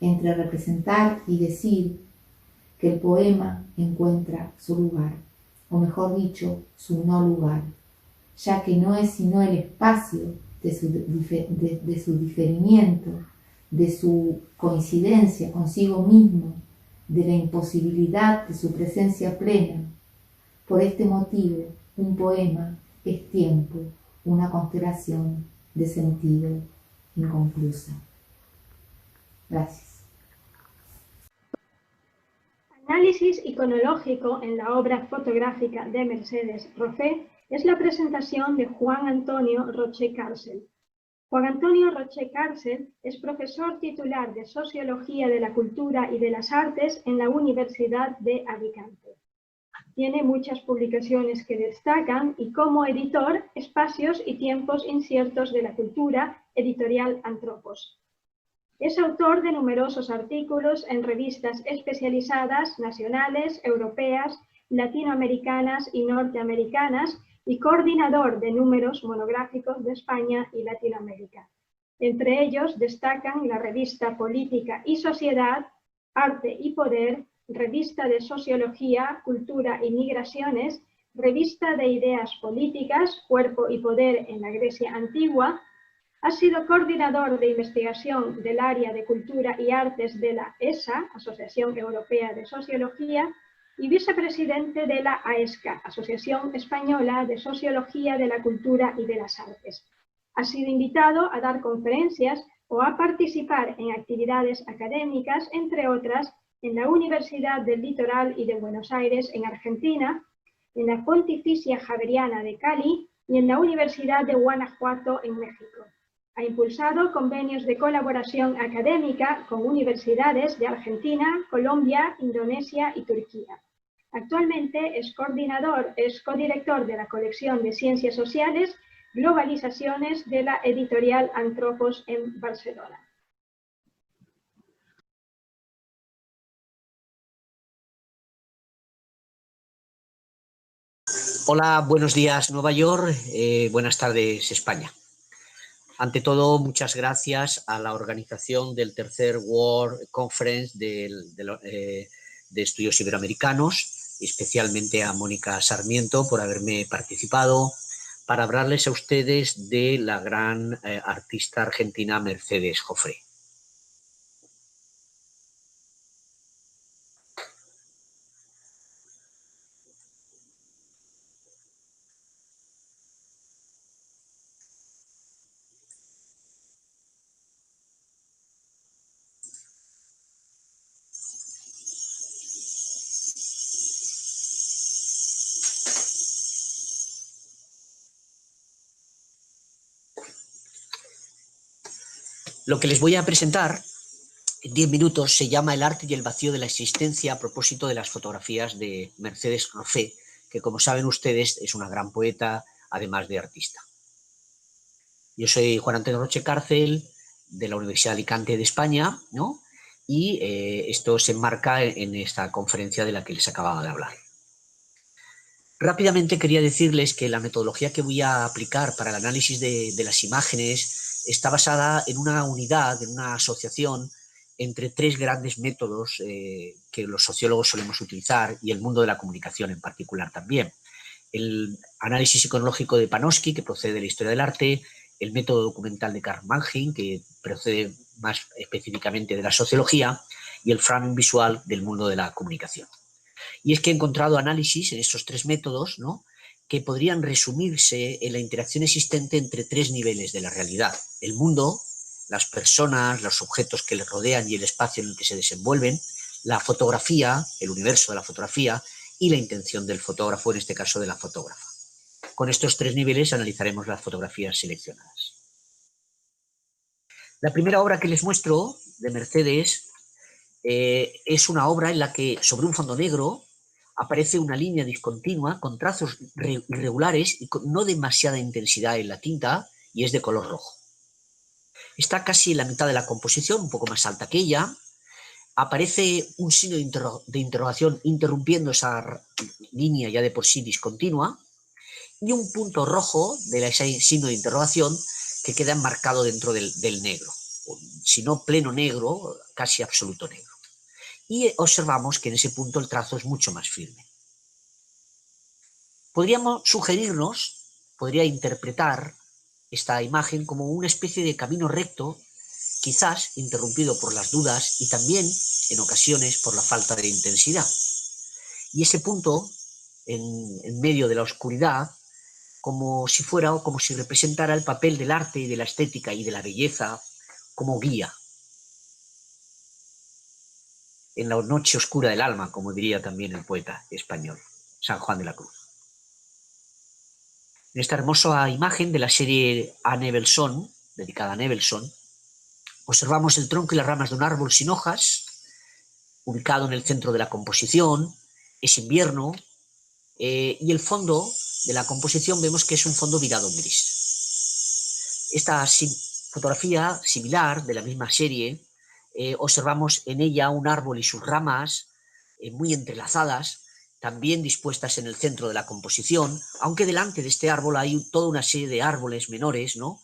Speaker 5: entre representar y decir, que el poema encuentra su lugar, o mejor dicho, su no lugar, ya que no es sino el espacio de su diferimiento, de su coincidencia consigo mismo, de la imposibilidad de su presencia plena. Por este motivo, un poema es tiempo, una constelación de sentido inconclusa. Gracias.
Speaker 3: Análisis iconológico en la obra fotográfica de Mercedes Roffé es la presentación de Juan Antonio Roche Carcel. Juan Antonio Roche Carcel es profesor titular de Sociología de la Cultura y de las Artes en la Universidad de Alicante. Tiene muchas publicaciones que destacan y como editor, Espacios y Tiempos Inciertos de la Cultura, editorial Antropos. Es autor de numerosos artículos en revistas especializadas nacionales, europeas, latinoamericanas y norteamericanas y coordinador de números monográficos de España y Latinoamérica. Entre ellos destacan la revista Política y Sociedad, Arte y Poder, Revista de Sociología, Cultura y Migraciones, Revista de Ideas Políticas, Cuerpo y Poder en la Grecia Antigua, Ha sido coordinador de investigación del área de Cultura y Artes de la ESA, Asociación Europea de Sociología, y vicepresidente de la AESCA, Asociación Española de Sociología de la Cultura y de las Artes. Ha sido invitado a dar conferencias o a participar en actividades académicas, entre otras, en la Universidad del Litoral y de Buenos Aires, en Argentina, en la Pontificia Javeriana de Cali y en la Universidad de Guanajuato, en México. Ha impulsado convenios de colaboración académica con universidades de Argentina, Colombia, Indonesia y Turquía. Actualmente es codirector de la colección de Ciencias Sociales, Globalizaciones de la editorial Antropos en Barcelona.
Speaker 6: Hola, buenos días Nueva York, buenas tardes España. Ante todo, muchas gracias a la organización del tercer World Conference de Estudios Iberoamericanos, especialmente a Mónica Sarmiento por haberme participado, para hablarles a ustedes de la gran artista argentina Mercedes Joffre. Lo que les voy a presentar en 10 minutos se llama El arte y el vacío de la existencia, a propósito de las fotografías de Mercedes Joffre, que, como saben ustedes, es una gran poeta, además de artista. Yo soy Juan Antonio Roche Cárcel, de la Universidad de Alicante de España, ¿no? Y esto se enmarca en esta conferencia de la que les acababa de hablar. Rápidamente quería decirles que la metodología que voy a aplicar para el análisis de las imágenes está basada en una unidad, en una asociación entre tres grandes métodos que los sociólogos solemos utilizar, y el mundo de la comunicación en particular también. El análisis iconológico de Panofsky, que procede de la historia del arte, el método documental de Karl Mannheim, que procede más específicamente de la sociología, y el framing visual del mundo de la comunicación. Y es que he encontrado análisis en estos tres métodos, ¿no?, que podrían resumirse en la interacción existente entre tres niveles de la realidad: el mundo, las personas, los objetos que le rodean y el espacio en el que se desenvuelven, la fotografía, el universo de la fotografía, y la intención del fotógrafo, en este caso de la fotógrafa. Con estos tres niveles analizaremos las fotografías seleccionadas. La primera obra que les muestro, de Mercedes, es una obra en la que, sobre un fondo negro, aparece una línea discontinua con trazos irregulares y con no demasiada intensidad en la tinta, y es de color rojo. Está casi en la mitad de la composición, un poco más alta que ella. Aparece un signo de interrogación interrumpiendo esa línea ya de por sí discontinua, y un punto rojo de ese signo de interrogación que queda enmarcado dentro del negro, si no pleno negro, casi absoluto negro. Y observamos que en ese punto el trazo es mucho más firme. Podríamos sugerirnos, podría interpretar esta imagen como una especie de camino recto, quizás interrumpido por las dudas y también, en ocasiones, por la falta de intensidad. Y ese punto, en medio de la oscuridad, como si fuera o como si representara el papel del arte y de la estética y de la belleza como guía en la noche oscura del alma, como diría también el poeta español San Juan de la Cruz. En esta hermosa imagen de la serie A Nevelson, dedicada a Nevelson, observamos el tronco y las ramas de un árbol sin hojas, ubicado en el centro de la composición. Es invierno, y el fondo de la composición vemos que es un fondo virado en gris. Esta fotografía similar de la misma serie, observamos en ella un árbol y sus ramas muy entrelazadas, también dispuestas en el centro de la composición, aunque delante de este árbol hay toda una serie de árboles menores, ¿no?,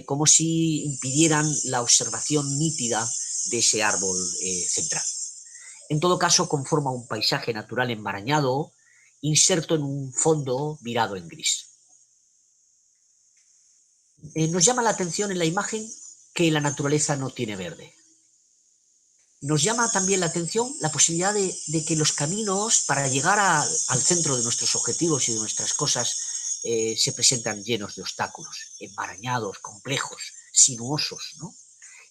Speaker 6: como si impidieran la observación nítida de ese árbol central. En todo caso, conforma un paisaje natural enmarañado, inserto en un fondo virado en gris. Nos llama la atención en la imagen que la naturaleza no tiene verde. Nos llama también la atención la posibilidad de que los caminos para llegar al centro de nuestros objetivos y de nuestras cosas se presentan llenos de obstáculos, enmarañados, complejos, sinuosos, ¿no?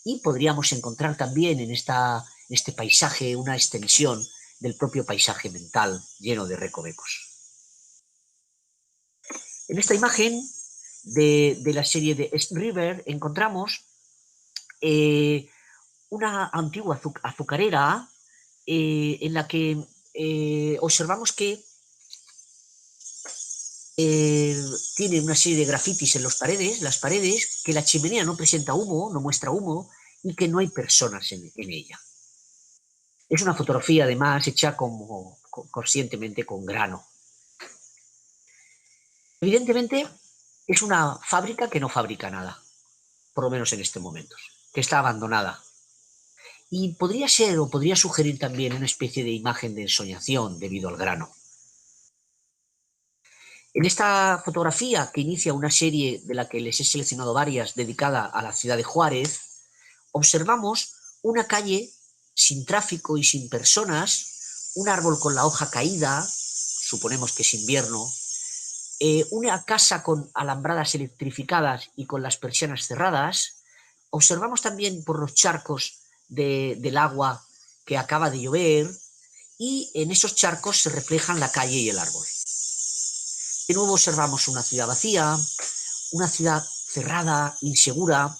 Speaker 6: Y podríamos encontrar también en este paisaje una extensión del propio paisaje mental lleno de recovecos. En esta imagen de la serie de East River encontramos una antigua azucarera en la que observamos que tiene una serie de grafitis en las paredes, que la chimenea no presenta humo, no muestra humo y que no hay personas en ella. Es una fotografía además hecha conscientemente con grano. Evidentemente es una fábrica que no fabrica nada, por lo menos en este momento, que está abandonada. Y podría ser o podría sugerir también una especie de imagen de ensoñación debido al grano. En esta fotografía, que inicia una serie de la que les he seleccionado varias dedicada a la ciudad de Juárez, observamos una calle sin tráfico y sin personas, un árbol con la hoja caída, suponemos que es invierno, una casa con alambradas electrificadas y con las persianas cerradas. Observamos también por los charcos del agua que acaba de llover y en esos charcos se reflejan la calle y el árbol. De nuevo observamos una ciudad vacía, una ciudad cerrada, insegura,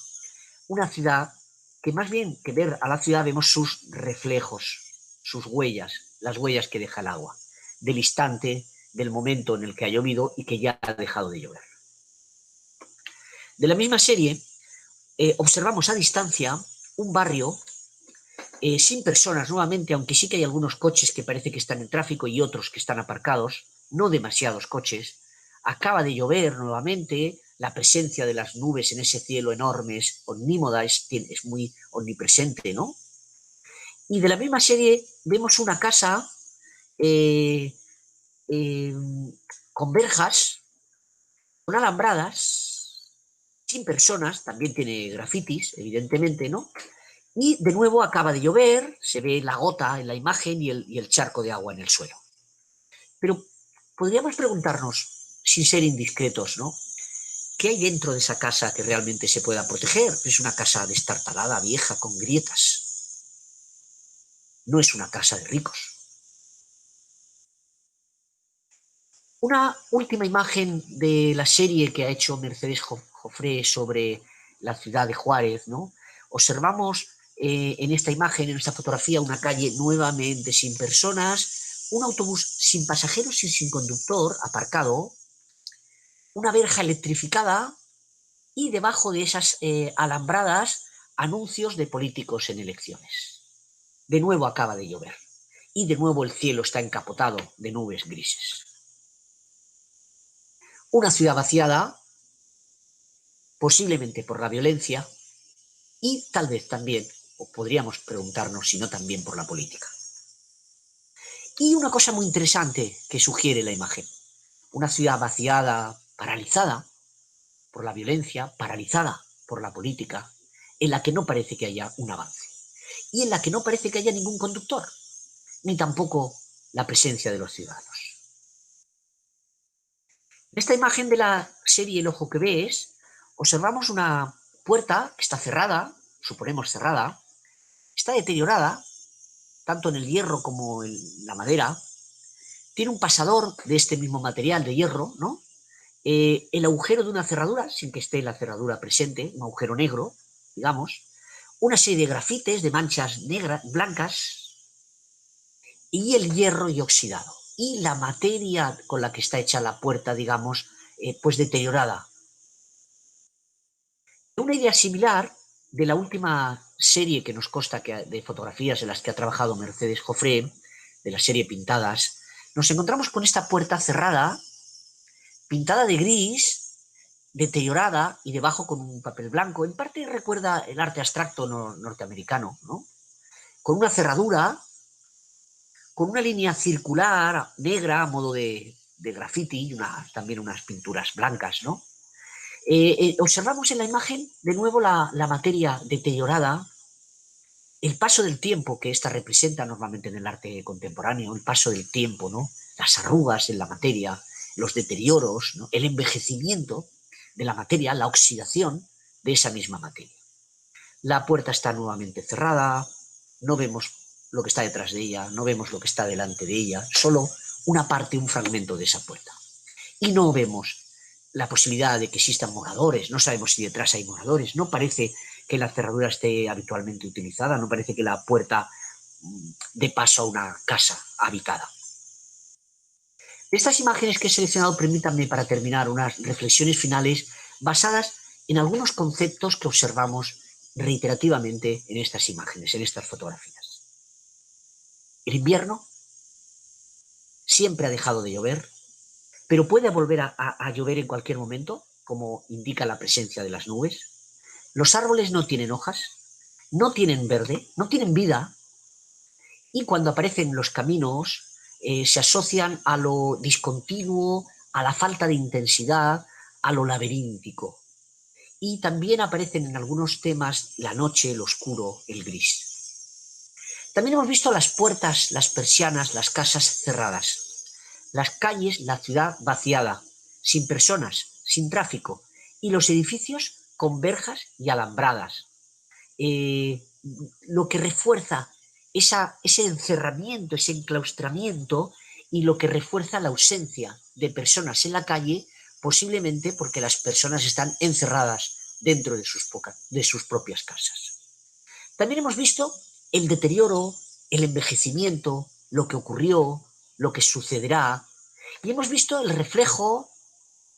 Speaker 6: una ciudad que más bien que ver a la ciudad vemos sus reflejos, sus huellas, las huellas que deja el agua, del instante, del momento en el que ha llovido y que ya ha dejado de llover. De la misma serie, observamos a distancia un barrio sin personas nuevamente, aunque sí que hay algunos coches que parece que están en tráfico y otros que están aparcados, no demasiados coches. Acaba de llover nuevamente, la presencia de las nubes en ese cielo enorme es omnímoda, es muy omnipresente, ¿no? Y de la misma serie vemos una casa con verjas, con alambradas, sin personas, también tiene grafitis, evidentemente, ¿no? Y de nuevo acaba de llover, se ve la gota en la imagen y el charco de agua en el suelo. Pero podríamos preguntarnos, sin ser indiscretos, ¿no? ¿Qué hay dentro de esa casa que realmente se pueda proteger? Es una casa destartalada, vieja, con grietas. No es una casa de ricos. Una última imagen de la serie que ha hecho Mercedes Joffre sobre la ciudad de Juárez, ¿no? Observamos en esta imagen, en esta fotografía, una calle nuevamente sin personas, un autobús sin pasajeros y sin conductor aparcado, una verja electrificada y debajo de esas alambradas anuncios de políticos en elecciones. De nuevo acaba de llover y de nuevo el cielo está encapotado de nubes grises. Una ciudad vaciada, posiblemente por la violencia y tal vez también, o podríamos preguntarnos si no también por la política. Y una cosa muy interesante que sugiere la imagen, una ciudad vaciada, paralizada por la violencia, paralizada por la política, en la que no parece que haya un avance y en la que no parece que haya ningún conductor, ni tampoco la presencia de los ciudadanos. En esta imagen de la serie El ojo que ves, observamos una puerta que está cerrada, suponemos cerrada, está deteriorada, tanto en el hierro como en la madera, tiene un pasador de este mismo material de hierro, ¿no? El agujero de una cerradura, sin que esté la cerradura presente, un agujero negro, digamos, una serie de grafites, de manchas negras, blancas, y el hierro y oxidado. Y la materia con la que está hecha la puerta, digamos, pues deteriorada. Una idea similar de la última serie que nos consta de fotografías en las que ha trabajado Mercedes Joffre, de la serie Pintadas, nos encontramos con esta puerta cerrada, pintada de gris, deteriorada y debajo con un papel blanco. En parte recuerda el arte abstracto norteamericano, ¿no? Con una cerradura, con una línea circular negra a modo de graffiti y también unas pinturas blancas, ¿no? Observamos en la imagen de nuevo la materia deteriorada, el paso del tiempo que ésta representa normalmente en el arte contemporáneo, el paso del tiempo, ¿no? Las arrugas en la materia, los deterioros, ¿no? El envejecimiento de la materia, la oxidación de esa misma materia. La puerta está nuevamente cerrada, no vemos lo que está detrás de ella, no vemos lo que está delante de ella, solo una parte, un fragmento de esa puerta. Y no vemos la posibilidad de que existan moradores, no sabemos si detrás hay moradores, no parece que la cerradura esté habitualmente utilizada, no parece que la puerta dé paso a una casa habitada. Estas imágenes que he seleccionado, permítanme para terminar unas reflexiones finales basadas en algunos conceptos que observamos reiterativamente en estas imágenes, en estas fotografías. El invierno siempre ha dejado de llover, pero puede volver a llover en cualquier momento, como indica la presencia de las nubes. Los árboles no tienen hojas, no tienen verde, no tienen vida, y cuando aparecen los caminos se asocian a lo discontinuo, a la falta de intensidad, a lo laberíntico. Y también aparecen en algunos temas la noche, el oscuro, el gris. También hemos visto las puertas, las persianas, las casas cerradas, las calles, la ciudad vaciada, sin personas, sin tráfico, y los edificios con verjas y alambradas. Lo que refuerza ese encerramiento, ese enclaustramiento, y lo que refuerza la ausencia de personas en la calle, posiblemente porque las personas están encerradas dentro de sus propias casas. También hemos visto el deterioro, el envejecimiento, lo que ocurrió, lo que sucederá, y hemos visto el reflejo,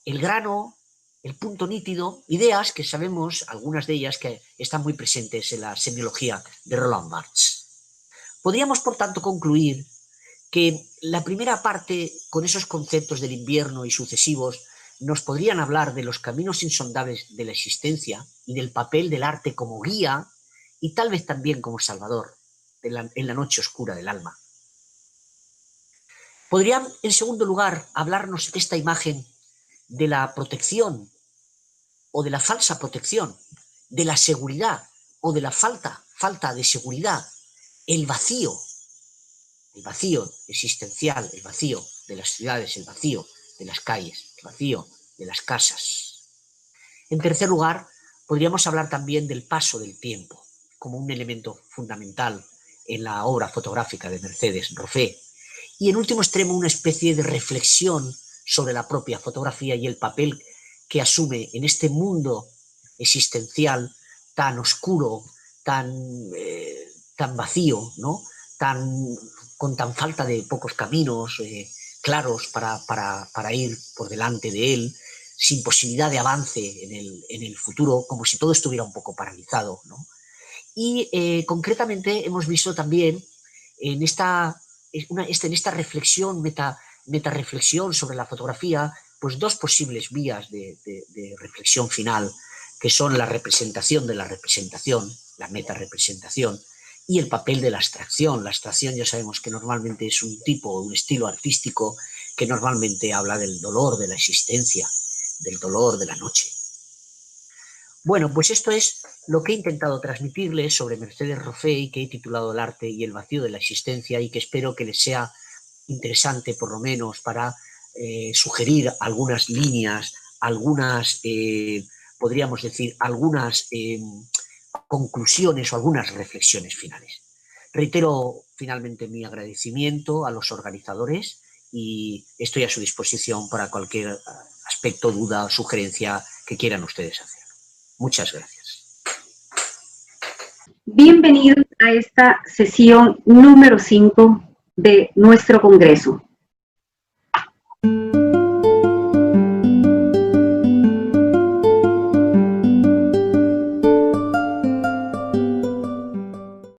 Speaker 6: el grano, el punto nítido, ideas que sabemos, algunas de ellas, que están muy presentes en la semiología de Roland Barthes. Podríamos, por tanto, concluir que la primera parte, con esos conceptos del invierno y sucesivos, nos podrían hablar de los caminos insondables de la existencia y del papel del arte como guía y tal vez también como salvador en la noche oscura del alma. Podrían, en segundo lugar, hablarnos esta imagen de la protección o de la falsa protección, de la seguridad o de la falta de seguridad, el vacío existencial, el vacío de las ciudades, el vacío de las calles, el vacío de las casas. En tercer lugar, podríamos hablar también del paso del tiempo como un elemento fundamental en la obra fotográfica de Mercedes Roffé. Y en último extremo, una especie de reflexión sobre la propia fotografía y el papel que asume en este mundo existencial tan oscuro, tan vacío, ¿no? Con tan falta de pocos caminos claros para ir por delante de él, sin posibilidad de avance en el futuro, como si todo estuviera un poco paralizado, ¿no? Y concretamente hemos visto también en esta reflexión, metarreflexión sobre la fotografía, pues dos posibles vías de reflexión final, que son la representación de la representación, la metarrepresentación, y el papel de la abstracción. La abstracción ya sabemos que normalmente es un estilo artístico que normalmente habla del dolor de la existencia, del dolor de la noche. Bueno, pues esto es lo que he intentado transmitirles sobre Mercedes Roffé y que he titulado El arte y el vacío de la existencia, y que espero que les sea interesante por lo menos para sugerir algunas líneas, podríamos decir, algunas conclusiones o algunas reflexiones finales. Reitero finalmente mi agradecimiento a los organizadores y estoy a su disposición para cualquier aspecto, duda o sugerencia que quieran ustedes hacer. Muchas gracias.
Speaker 1: Bienvenidos a esta sesión número 5 de nuestro Congreso.